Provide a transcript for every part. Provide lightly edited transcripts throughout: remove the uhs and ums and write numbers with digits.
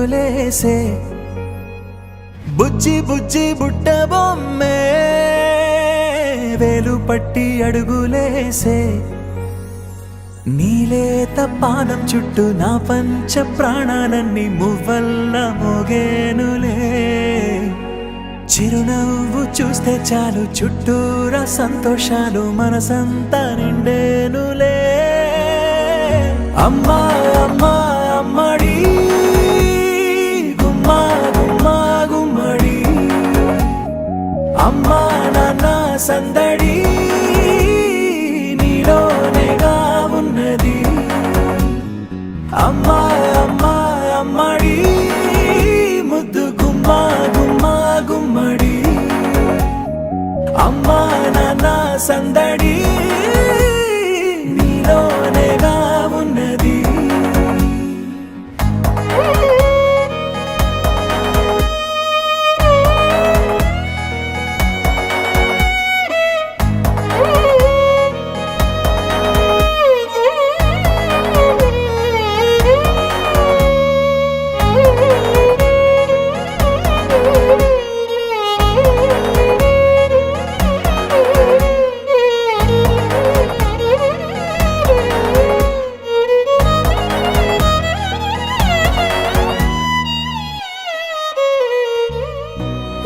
అడుగులేసే బుజ్జి బుజ్జి బుట్ట బొమ్మే వేలు పట్టి అడుగులేసే నీలేత పానం చుట్టూ నా పంచ ప్రాణాలన్నీ మువ్వల్ల మోగేనులే చిరునవ్వు చూస్తే చాలు చుట్టూరా సంతోషాలు మనసంతా నిండేనులే అమ్మా అమ్మా అమ్మడి గుమ్మా గుమ్మా గుమ్మడి అమ్మా నాన్న సందడి నీలోనేగా ఉన్నది అమ్మా అమ్మా అమ్మడి ముద్దు గుమ్మా గుమ్మా గుమ్మడి అమ్మా నాన్న సందడి నీలోనేగా ఉన్నది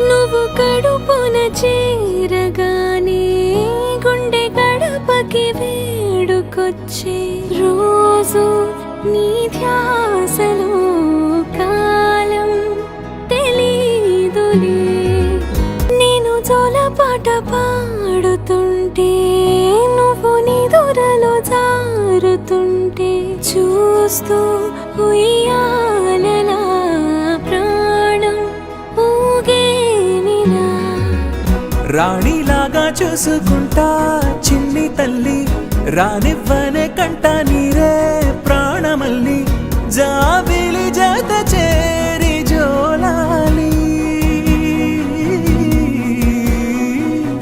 నువ్వు కడుపున చేరగానే గుండె గడపకి వేడుకొచ్చే రోజు నీ ధ్యాసలో కాలం తెలీదులే నేను జోలపాట పాడుతుంటే నువ్వు నిదురలో జారుతుంటే చూస్తూ ఉయ్యాలలా ప్రాణం ఊగేనిలా రాణిలాగా చూసుకుంటా చిన్ని తల్లి రానివ్వనే కంట నీరే ప్రాణమల్లి జాబిలి జత చేరి జోలాలి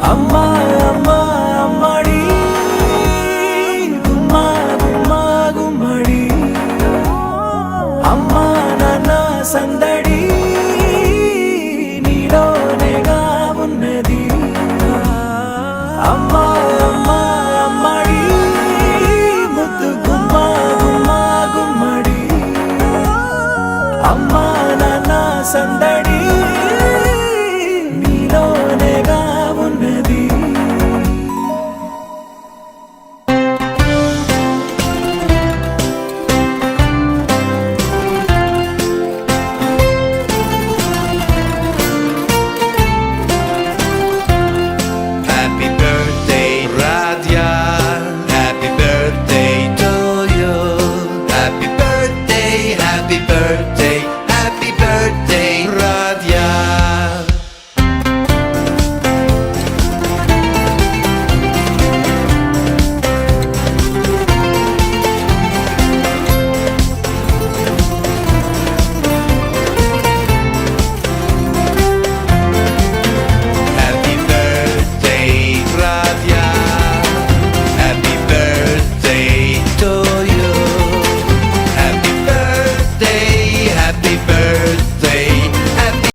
అమ్మా అమ్మా అమ్మడి గుమ్మా గుమ్మా గుమ్మడి అమ్మా నాన్న సందడి నీలోనేగా ఉన్నది అమ్మా అమ్మా అమ్మడి ముద్దు గుమ్మా గుమ్మా గుమ్మడి అమ్మా నాన్న సందడి